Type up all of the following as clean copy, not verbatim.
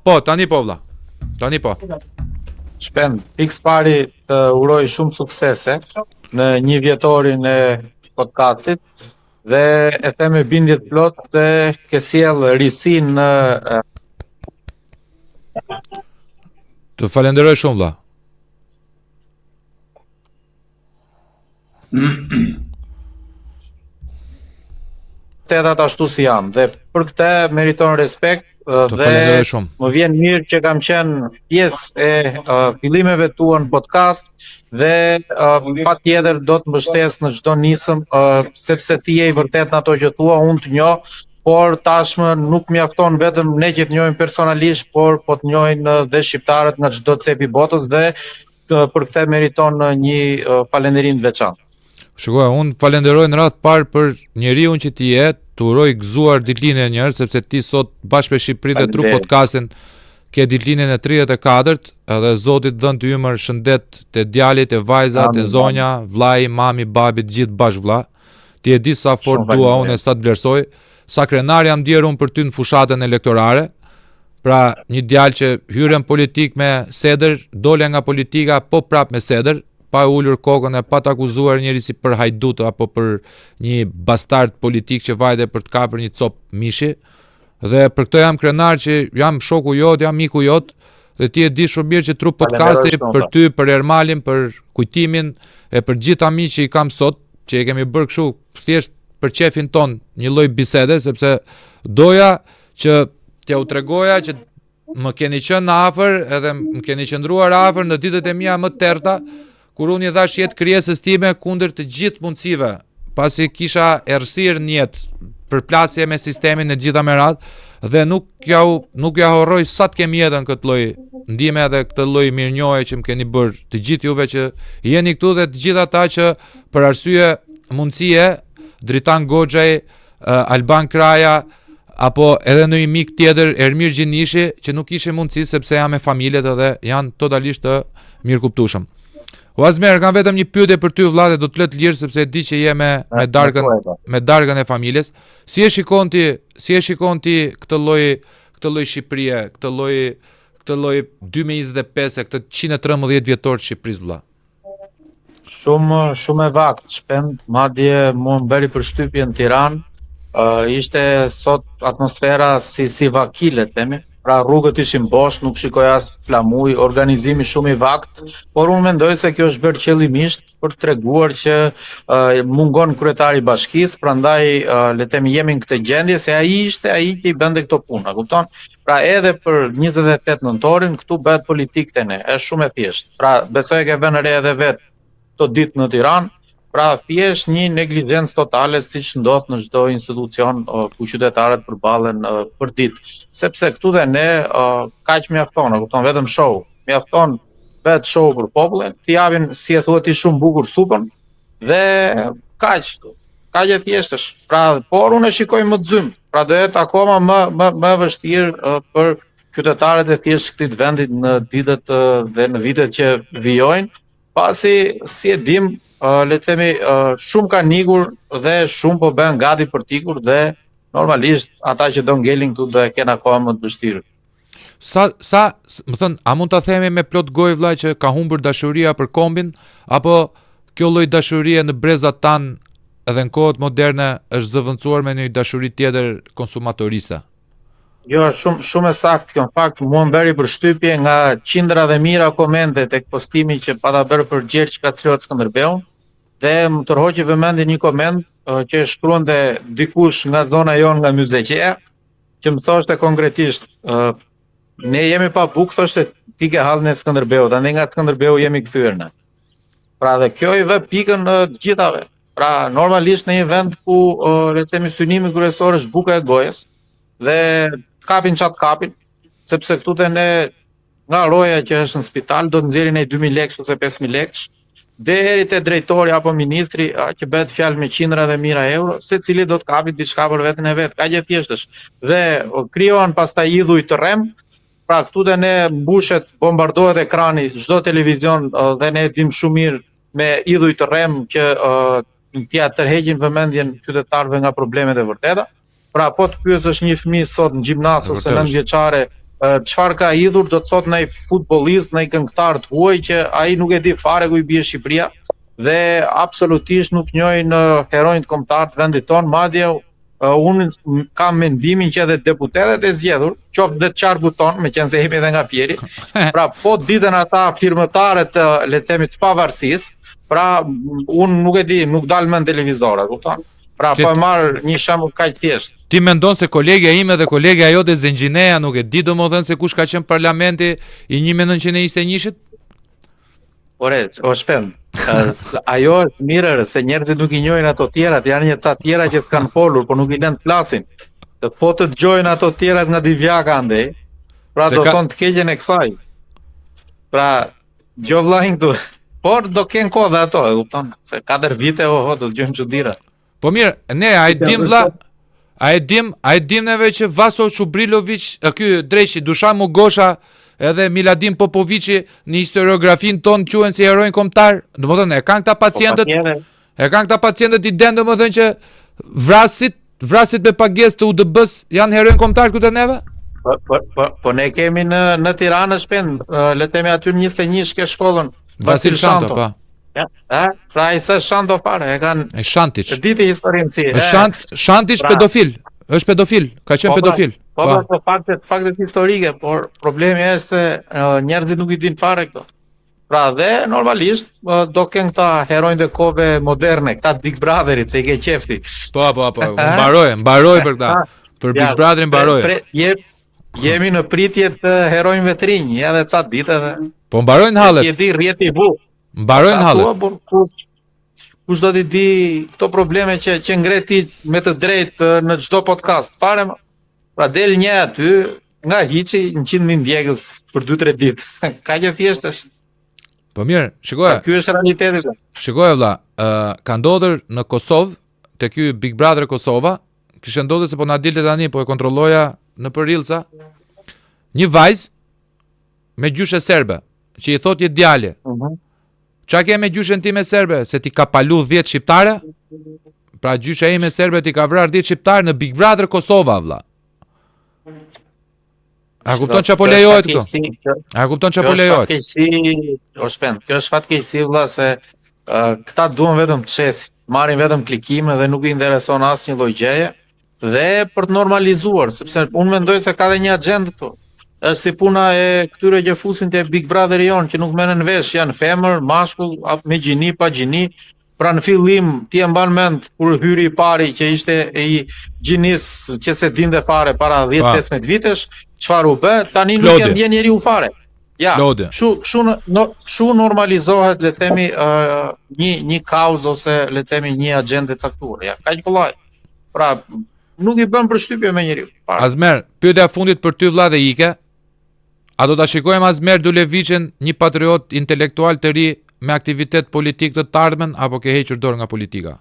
Po, tani po vlla. Tani po. Shpend, X pari të uroj shumë suksese në 1 vjetorin e podcastit dhe e them me bindje të plot se ke sjell risin në Të falenderoj shumë vlla. tetat ashtu si jam dhe për këtë meriton respekt Të falenderoj shumë. më vjen mirë që kam qenë pjesë e fillimeve tua në podcast dhe patjetër do të mbështes në çdo nisëm sepse ti je i vërtet në ato që thua, unë të njoh, por tashmë nuk mjafton vetëm ne që të njohim personalisht, por po të njohin dhe shqiptarët nga çdo cep i botës dhe për këtë meriton një falënderim të veçantë. Shikoj, unë falenderoj në radhë të parë për njeriu që ti je, të uroj gëzuar ditëlindjen e njerëz, sepse ti sot bashkë me Shqipërinë dhe Tru podcastin ke ditëlindjen e 34-të, edhe Zoti të dhënë të ymër shëndet te djalit, te vajzat, te zonja, vllai, mami, babi, të gjithë bashkë vlla. Ti e di sa fort dua unë sa të vlerësoj. Sa krenar jam ndier unë për ty në fushatën elektorare. Pra, një djalë që hyrën politik me sedër, dole nga politika po prap me sedër, pa ullur kokën e pa të akuzuar njëri si për hajdut apo për një bastard politik që vajte për të kapur një cop mishi. Dhe për këtë jam krenar që jam shoku jot, jam miku jot, dhe ti e di shumë mirë që Tru podcasti për ty, për Ermalin, për kujtimin e për gjitha miq që i kam sot, që e kemi bërë kështu thjesht për qefin ton një lloj bisede, sepse doja që t'ja u tregoja që më keni qenë afër edhe më keni qëndruar afër në ditët e mia më të terta, kur unë i thash jetë krijesës time kundër të gjithë mundësive, pasi kisha errësirë në jetë, përplasje me sistemin e gjitha me radhë, dhe nuk ja horroj sa të kemi jetën këtë lloj ndihme dhe këtë lloj mirënjohje që më keni bërë të gjithë juve që jeni këtu dhe të gjithë ata që për arsye mundësie, Dritan Goxhaj, Alban Kraja, apo edhe në një mik tjetër, Ermir Gjinishi, që nuk ishe mundësi sepse janë me familjet edhe janë totalisht të mirëkuptueshëm. O Azmer, kam vetëm një pyetje për ty vëlla, do të lë të lirë sepse e di që je me darkën e familjes. Si e shikon ti këtë lloj Shqipërie, këtë lloj 2025, këtë 113 vjetor të Shqipërisë vëlla? Shumë e vakt, shpend, madje më bëri përshtypje në Tiranë. Ishte sot atmosfera si vakile, themi. Pra rrugët ishin bosh, nuk shikoj as flamuj, organizimi shumë i vakt, por unë mendoj se kjo është bërë qëllimisht për të treguar që mungon kryetari i bashkisë, prandaj le të themi jemi në këtë gjendje se ai që i bënte këto puna, kupton? Pra edhe për 28 nëntorin këtu bëhet politikë te ne, është shumë e thjeshtë. Pra besoj ke vënë re edhe vet këto ditë në Tiranë. Pra thjesht një neglizhencë totale siç ndodh në çdo institucion ku qytetarët përballen për ditë, sepse këtu dhe ne kaq mjafton, kupton, vetëm show. Mjafton vetë show për popullin, t'i japin si e thuhet ti shumë bukur supën dhe kaq e thjeshtësh. Pra, por unë e shikoj më të zymë. Pra do jetë akoma më vështirë për qytetarët e thjesht këtij vendit në ditët dhe në vitet që vijojnë, pasi si e dim le të themi shumë kanë ikur dhe shumë po bën gati për t'ikur dhe normalisht ata që do ngelin këtu do e kenë akoma më të vështirë. Më thënë, a mund ta themi me plot gojë vëlla që ka humbur dashuria për kombin, apo kjo lloj dashurie në brezat tan edhe në kohët moderne është zëvendësuar me një dashuri tjetër konsumatoriste? Jo, shumë e saktë kjo. Në fakt, mua më bëri përshtypje nga qindra dhe mira komente tek postimi që pata bërë për Gjergj Katriot Skënderbeun, dhe më tërhoqi vëmendje një koment që shkruante dikush nga zona jon nga Myzeqeja, që më thoshte konkretisht, ne jemi pa bukë, thoshte ti ke hallën e Skënderbeut, andaj nga Skënderbeu jemi kthyer ne. Pra dhe kjo i vë pikën të gjithave. Pra normalisht në një vend ku le të themi synimi kryesor është buka e gojës dhe kapin qatë kapin, sepse këtu të ne nga roja që është në spital do të nxjerrin 2000 lekë ose 5000 lekë, deri te drejtori apo ministri që bëhet fjalë me qindra dhe mijëra euro, secili do të kapi diçka për veten e vet, kaq e thjeshtë është. Dhe krijohen pastaj idhuj të rrem. Pra këtu te ne mbushet, bombardohet ekrani, çdo televizion dhe ne dim shumë mirë me idhuj të rrem që t'ia tërheqin vëmendjen qytetarëve nga problemet e vërteta. Pra po të pyesësh një fëmijë sot në gjimnas ose 9 vjeçare çfarë ka idhur, do të thotë ndaj futbollist, ndaj këngëtar të huaj që ai nuk e di fare ku i bie Shqipëria dhe absolutisht nuk njohin heronjt kombëtar të vendit ton, madje unë kam mendimin që edhe deputetët e zgjedhur, qoftë dhe të qarkut ton, meqense jemi edhe nga Pjeri, pra po ditën ata firmëtarët le të themi të pavarësisë, pra unë nuk e di, nuk dal më në televizor, kupton? Pra po e marr një shembull kaq thjesht. Ti mendon se kolegja ime dhe kolegja jote Zengjineja nuk e di domethënë se kush ka qenë parlamenti i 1921-shit? Ore, o shpend, ajo është mirë se njerëzit nuk i njohin ato tjerat, janë një ca tjera që kanë folur, por nuk i lënë të flasin. Po të dëgjojnë ato tjerat nga Divjaka andej, pra do thonë të keqen e kësaj. Pra, gjo vllajin këtu, por do kenë kohë dhe ato, e kupton, se 4 vite do dëgjojmë çuditëra. Po mirë, ne a e dim vlla, a e dim neve që Vaso Shubrilović, ky dreqi Dušan Mugosha edhe Miladin Popovići në historiografin ton quhen si heronj kombëtar. Domethënë e kanë këta pacientët i den domethënë që vrasit me pagesë të UDB-s janë heronj kombëtar këtu te neve? Po ne kemi në Tiranë shpend, le të themi aty në 21 ke shkollën Vasil Shanto, po. Pra i se Shanto fare, e kanë e Shantić. E diti historinë si. Shantić pedofil. Është pedofil, ka qenë pedofil. Po faktet historike, por problemi është se njerëzit nuk i din fare këto. Pra dhe normalisht do kenë këta heronjtë e kohëve moderne, këta Big Brotherit, se i ke qefti. Po, mbaroj për këta. Për Big Brotherin mbaroj. Jemi në pritje të heronjve të rinj, edhe ca ditë edhe. Po mbarojnë hallet. Je di rrjeti vu. Mbarojnë hallet. Kush do t'i di këto probleme që ngreti me të drejtë në çdo podcast. Fare, pra del një aty nga hiçi 100.000 djegës për 2-3 ditë. Ka që thjesht është. Po mirë, shikoja. Ky është realiteti. Shikoja vlla, ka ndodhur në Kosovë, te ky Big Brother Kosova, kishte ndodhur se po na dilte tani, po e kontrolloja në Rilca. Një vajzë me gjyshe serbe, që i thotë je djale. Qa ke me gjyshen ti me serbe? Se ti ka palu 10 shqiptare? Pra gjysha e me serbe ti ka vrar 10 shqiptare në Big Brother Kosova, vlla. A kupton që po lejohet këto? A kupton që po lejohet? Kjo është fatkeqësi, vlla, se këta duan vetëm të shesin, marrin vetëm klikime dhe nuk i intereson asnjë lloj gjëje dhe për të normalizuar, sepse unë mendoj se ka dhe një agjendë këtu. Është si puna e këtyre që fusin te Big Brother jonë, që nuk merren vesh, janë femër, mashkull, me gjini, pa gjini. Pra në fillim ti e mban mend kur hyri i pari që ishte i gjinis që se dinte fare para 10-15 vitesh, çfarë u bë? Tani nuk e ndjen njeriu fare. Ja, kështu normalizohet, le të themi, një kauzë ose le të themi një agjendë e caktuar. Ja, kaq kollaj. Pra nuk i bën përshtypje me njeriu. Azmer, pyetja e fundit për ty vlla dhe ike. A do ta shikojmë Azmer Dulevićin një patriot intelektual të ri me aktivitet politik të ardhmen apo ke hequr dorë nga politika?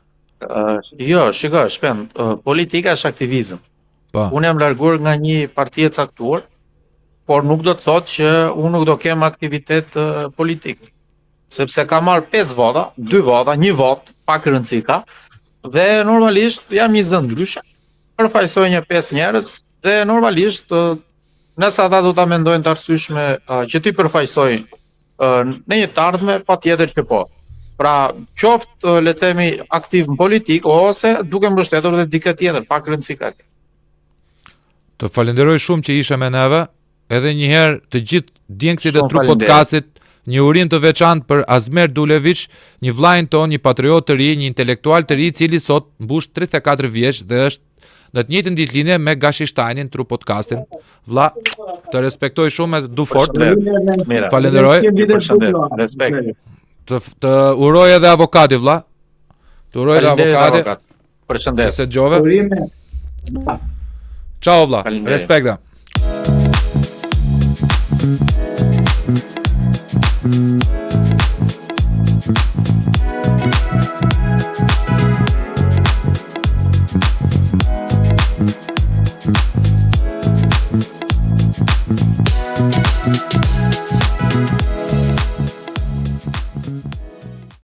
Jo, shikoj, shpend, politika është aktivizëm. Po. Unë jam larguar nga një parti e caktuar, por nuk do të thotë që unë nuk do kem aktivitet politik. Sepse ka marr 5 vota, 2 vota, 1 vot, pak rëndësi ka, dhe normalisht jam një zë ndryshe. Përfaqësoj një 5 njerëz dhe normalisht nëse ata do ta mendojnë të arsyeshme që ti përfaqësoj në një të ardhme, patjetër që po. Pra, qoftë le të themi aktiv në politik ose duke mbështetur edhe dikë tjetër, pak rëndësi ka. Të falenderoj shumë që ishe me neve, edhe një herë të gjithë djegësit e Tru Podcastit, një urim të veçantë për Azmer Dulević, një vllajën ton, një patriot të ri, një intelektual të ri, i cili sot mbush 34 vjeç dhe është në të njëjtën ditëlindje me Gashi Shtajnin, Tru Podcastin. Vlla, të respektoj shumë e du fort. Falenderoj. Respekt. Të uroj edhe avokati, vlla. Të uroj edhe avokati. Përshëndet. Se gjove. Ciao vlla. Respekta.